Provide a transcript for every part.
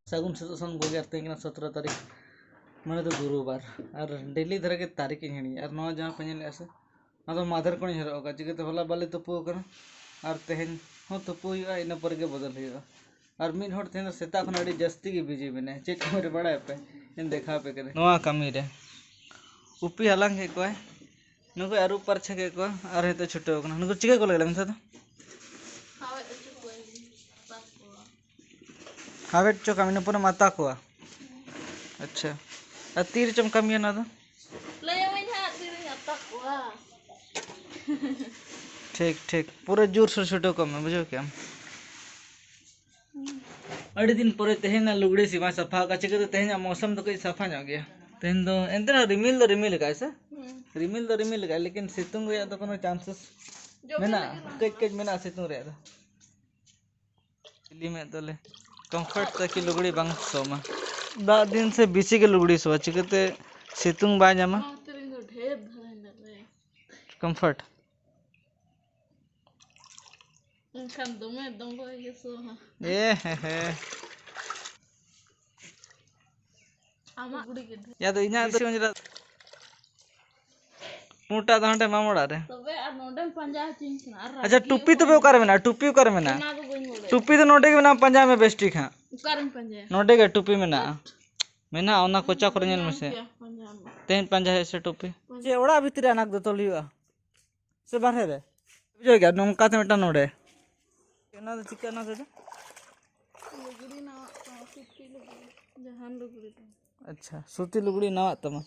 सागुन सेतुसन गोगे तेना 17 तारीख मैंने तो गुरुवार और डेली धरे के तारीख हिड़ी और नवा जहाँ पे नेल से ना माधर को हरगा चिकाते होला बाले तुपु और तेहन हो तुपु इन पर के बदल और मिड हर तेहन सेता खन अड़ी जस्ती के बिजी बने चेक करे बड़ा पे इन देखा पे करे नवा कमी रे उपी हलांग के कोय नुको आरु पर छके को और हेते छुटो कना नुको चिका को लगला मिसा तो हावेट चो कमी न पूरा माता को अच्छा और तीर चम कमी ना तो ठीक ठीक पूरे जोर से छुटो कम है बुझो क्या अड़ी दिन पर तेहना लुगड़ी सीमा सफा का चिके तेहना मौसम तो कई सफा ना गया तेहन दो एंतरा रिमिल का ऐसा रिमिल का लेकिन सितुंग रे तो कोनो चांसेस मेना कई मेना सितुंग रे दिल्ली में तो ले कंफर्ट तक की लुगड़ी बांग सोमा दा दिन से बीसी के लुगड़ी सो चिकते सितुंग बा जामा कंफर्ट ए हे या तो इना तो जरा मोटा दांटे मामोड़ा रे तबे आ नोडन पंजा चिंचना अच्छा टुप्पी तो बेकार में ना टुप्पी कर में ना टुप्पी तो नोडे के ना पंजा में बेस्टिक हां कर में पंजा नोडे के टुप्पी में ना मेना ओना कोचा कर नेल में से तेन पंजा है से टुप्पी जे ओड़ा भीतर अनाक दो तोलियो से बाहर रे बुझो क्या नमका ते मेटा नोडे केना तो चिकन ना से लुगड़ी ना सूती लुगड़ी जहान लुगड़ी अच्छा सूती लुगड़ी ना तमा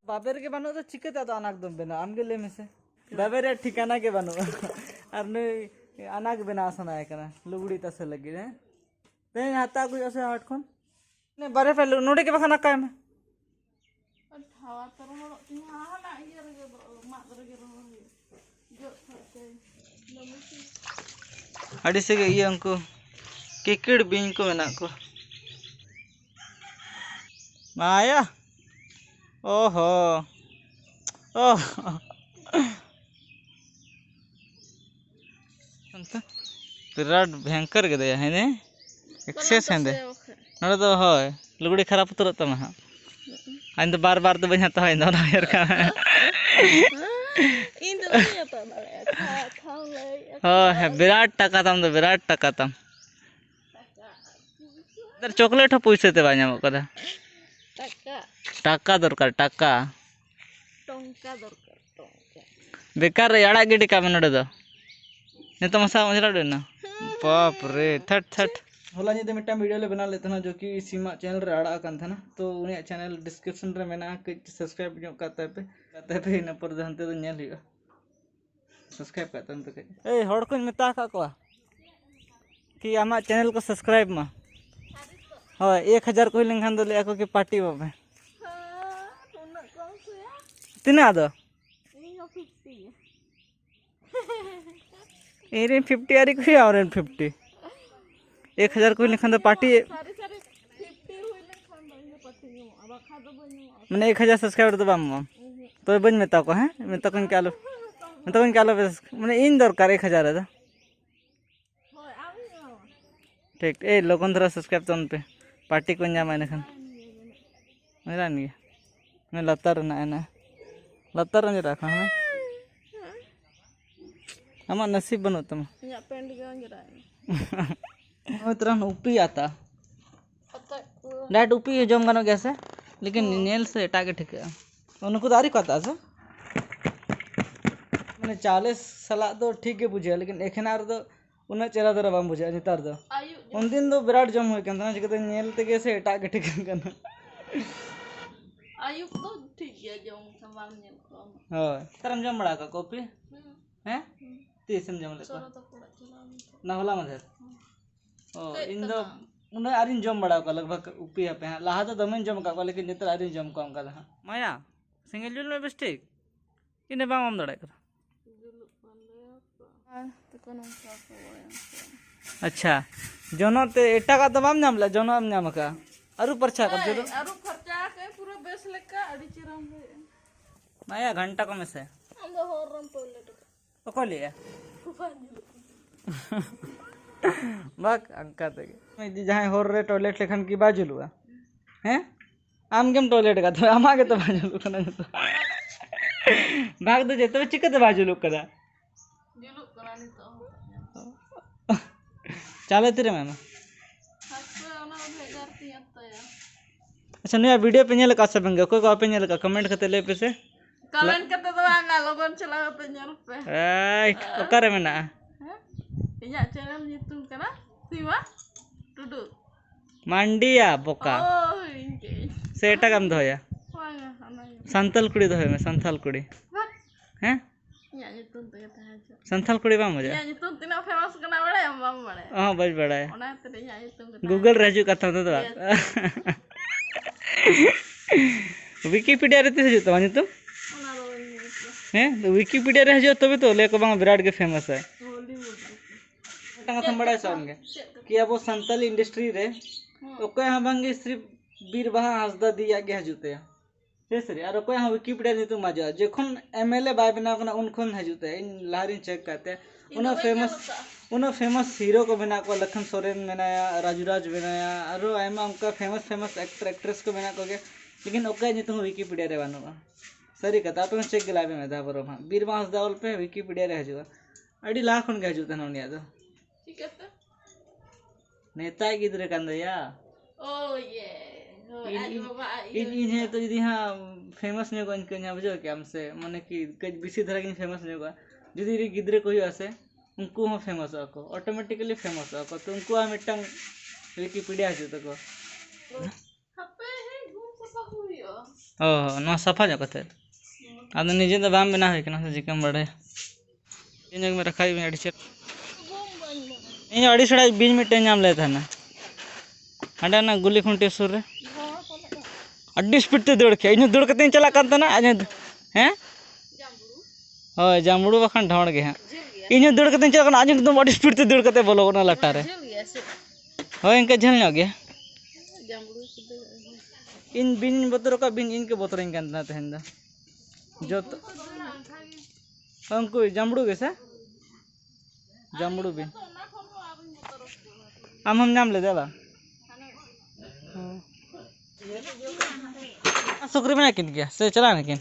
बाबेर के बानो तो चिकते तो अनाक दम बेना आमगे ले में से बाबेर ठिकाना के बानो और ने अनाक बेना आसना है कना लुगड़ी तसे लगी रे ते हाता कोई ऐसे हट कोन ने बारे पे नोडे के बखना काय में हवा तर हो तिहा ना ये रे मा रे जो अड़ी से ये अंको किकड़ बिन को मेना को माया ओहो ओह विराट भयंकर के दया है ने एक्सेस है दे नरे तो होय लुगड़ी खराब उतर तमा हां इन तो बार बार तो बन्या तो है ना यार का इन तो नहीं आता खा ले हां विराट टका तम तो विराट टका तम दर चॉकलेट हो पैसे ते बान्या कदा टाका दरकार टाका टंका दरकार टंका बेकार याड़ा गिडी का नडे दो ने तो मसा मजरा देना बाप रे थट थट होला नि मिटा वीडियो ले बना लेते ना जो कि सीमा चैनल रे आड़ा कान था ना तो उनिया चैनल डिस्क्रिप्शन रे मेना के सब्सक्राइब जो करते पे इन पर जानते तो नेल हिगा सब्सक्राइब करते तो के ए हड़ को मेता का को कि आमा चैनल को सब्सक्राइब मा हो 1000 को लेंखान दो ले को कि पार्टी बाबे तिना दो एरे 50 आरी कोई और 50 1000 कोई लेखन तो पार्टी मैंने 1000 सब्सक्राइबर तो बाम तो बन मेता को हैं मेता को क्या लो मैंने इन दरकार 1000 है ठीक ए लोगन थोड़ा सब्सक्राइब तो उन पे पार्टी को जामा इनखान मेरा नहीं मैं लतार ना है ना लतार नहीं रखा हमें हमारा नसीब बनो तुम या पेंट के अंजरा है तरह उपी आता डाट उपी जम गानो कैसे लेकिन नेल से एटा के ठीक है उनको दारी कहता से मैंने 40 साल तो ठीक है बुझे लेकिन एखनार तो उन्हें चेहरा दर बाम बुझे नितार दो उन दिन तो विराट जम हो केन चिकते नेल ते के से एटा के ठीक कना आयु तो ठीक है जम संभाल नेल को हां तरम जम बड़ा का कॉफी हैं तीसम जम ले ना होला मधर ओ इन दो उन्हें आरिन जम बड़ा का लगभग उपी पे लाहा तो दमन जम का लेकिन नितर आरिन जम का अंका माया सिंगल जुल में बेस्टिक इने बाम दड़े कर अच्छा जोनो ते एटा का तो बाम नाम ला जोनो आम नाम का अरु परछा कर जो अरु खर्चा के पूरा बेस लेका अड़ी चिराम है माया घंटा को में से हम तो होरम पहले तो को लिया बाक अंका ते मैं जहां होर रे टॉयलेट लेखन की बाजुलुआ हैं आम केम टॉयलेट का तो आमा के तो बाजुलु कना तो भाग दे जे तो चिकते बाजुलु कदा जुलु कना नि तो चाले तेरे में हस्ते ओना भेगर तियत या अच्छा नया वीडियो पे नेल का सब बंगे कोई को पे नेल का कमेंट करते ले पे से कमेंट करते तो आंगा लोगन चला पे नेल पे राइट ओकरे में ना हैं इया चैनल नितुम कना सिवा टुडू मांडिया बोका ओ इनके से एटा काम धोया वांगा हना संथाल कुड़ी धोय में संथाल कुड़ी हैं या नितुम तो कता है संथाल कुड़ी बा मजा या नितुम तिना फेमस कना बड़े हम बम बड़े हां बज बड़ा है ओना ते या नितुम कता गूगल रेजू कथा तो विकिपीडिया रे ते तो मानी तुम ओना रो हैं तो विकिपीडिया रे जो तबे तो लेको बांग विराट के फेमस है हॉलीवुड टांगा थम बड़ा सॉन्ग कि अब संथाल इंडस्ट्री रे ओके हां बांगे सिर्फ बीरबहा हसदा दिया के हजुते से सरी और कोई हां विकिपीडिया नि तुम मजा जखन एमएलए बाय बना कना उनखन हजुते इन लाहरी चेक करते उन फेमस हीरो को बना को लखन सोरेन बनाया राजुराज बनाया और आयमा उनका फेमस एक्टर एक्ट्रेस को बना को के लेकिन ओके नि तुम विकिपीडिया रे बानुआ सरी कथा पे चेक गलाबे में दा बरो हां बीरबहा हसदा ऑल पे विकिपीडिया रे हजुआ अडी लाखन के हजुते नोनिया दो ठीक है तो नेता गिद्रे कंदया ओ ये इन है तो यदि हाँ फेमस नहीं होगा इनके यहाँ बुझो क्या हमसे माने कि कई बिसी तरह की फेमस नहीं होगा यदि रे गिद्रे कोई आसे उनको हम फेमस आको ऑटोमेटिकली फेमस आको तो उनको हम मिटंग विकिपीडिया जो तको हपे है घूम सफा हुइयो ओ ना सफा जा कते आदि निजे तो बाम बना है कि ना जिकम बड़े इन जग में रखाई में अड़ी से इन अड़ी सड़ा बीज में टे नाम लेता ना हंडा ना गुली खुंटे सुर रे अड्डी स्पीड ते दौड़ के इन दौड़ कते चला कांता ना आज हैं होय जामड़ू बखन ढोड़ गे हां इन दौड़ कते चला आज एकदम अड्डी स्पीड ते दौड़ कते बोलो ना लटा रे होय इनके झल न गया जामड़ू से इन बिन बतर का बिन इनके बतर इन कांता तेंदा जो तो अंकु जामड़ू के से जामड़ू बिन हम नाम ले देला सुकरी में किन गया से चला ना किन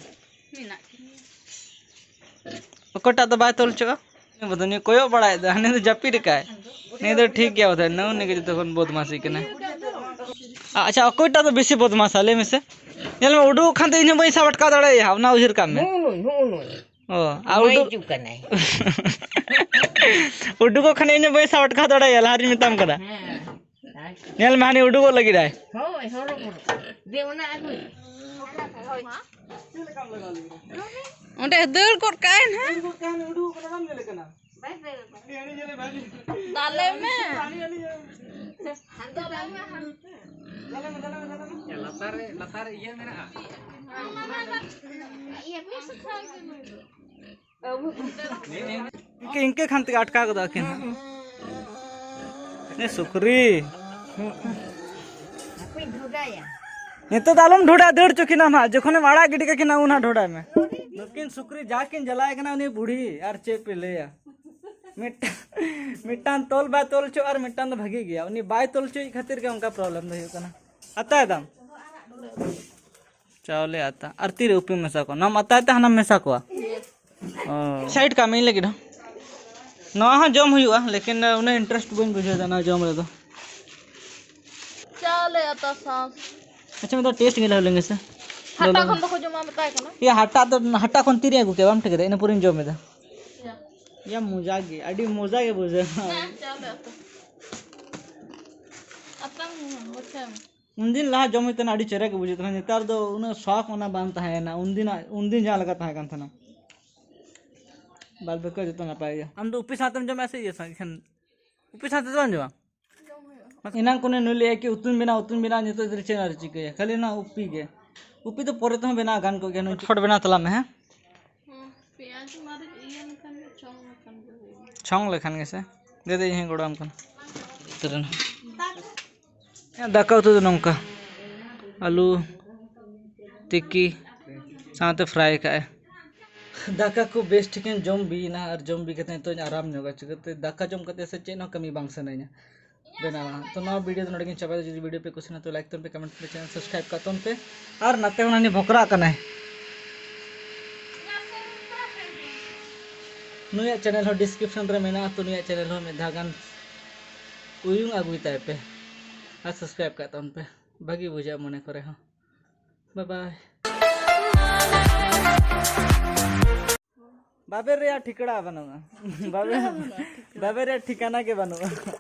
कोटा तो बात तोल चो बदनी कोयो बड़ा है हने तो जपी रे काय नहीं तो ठीक गया होता न ने के तो कोन बदमाशी के ना अच्छा कोटा तो बेसी बदमाश आले में से नेल में उडू खान तो इन पैसा बटका दड़े हावना उजर काम में ओ आ उडू कनाई उडू को खाने इन पैसा बटका दड़े लारी में तम कदा नेल में हानि उडू को लगी रहा है होय होरो देवना आगु ओंडे दर कोट काइन है उडू को नाम ले लेकना डाले में लतार ये मेरा ये भी सखा इनके खानते अटका को दाखिन ने सुकरी ये तो दालम ढोड़ा दड़ चुकिना ना जखने माड़ा गिडी के ना उना ढोड़ा में लेकिन सुकरी जाकिन जलाए के ना उनी बूढ़ी यार चेप पे ले या मिट्टान तोल बाय तोल चो और मिट्टान तो भागी गया उनी बाय तोल चो खातिर के उनका प्रॉब्लम नहीं होता ना आता है दम चावले आता आरती रे उपी में साको नाम आता है हना में साको साइड का में लगी ना हां जम हुआ लेकिन उन्हें इंटरेस्ट बन बुझे ना जम रे तो चले आता सांस अच्छा मैं तो टेस्ट गेला लेंगे से हटा खन तो जो मां बताए कना ये हटा कोन तीरे गु के बाम ठीक रे इन पूरी जम में या मुजागे अडी मुजागे बुझे चले आता अतंग होछे उनदिन लहा जम इतना अडी चेरे के बुझे तना नेतार दो उन शौक होना बांधता है ना उनदिन जा लगाता है कान था बाल बेकर जतो ना पाए हम तो उपी सातम जम ऐसे ये खन उपी सात जम जवा इना कोने नले कि उतुन बिना नितो इधर चेना रची के खाली ना उपी तो परे तो बिना गान को के फट बिना तला में है प्याज मारे ये निकल के चौंग निकल के छौंग लेखान से दे दे यहीं गोड़ाम कन तरन या दाका उतु दो नौका आलू टिक्की साथ फ्राई का दाका को बेस्ट ठिकन जम बीना और जम बी कते तो आराम नोगा चिकते दाका जम कते से चेन कमी बांग सनाइया बेनावा तो ना वीडियो तो नडगिन चाबा जो वीडियो पे कुछ ना तो लाइक तोन पे कमेंट पे चैनल सब्सक्राइब का तोन पे और नाते होनानी भोकरा कने नुया चैनल हो डिस्क्रिप्शन रे मेना तो नुया चैनल हो में धागन उयुंग आगुई ताय पे और सब्सक्राइब का तोन पे भागी बुझा मने करे हां बाय बाय बाबे रे ठिकड़ा बनूंगा बाबे बाबे रे ठिकाना के बनूंगा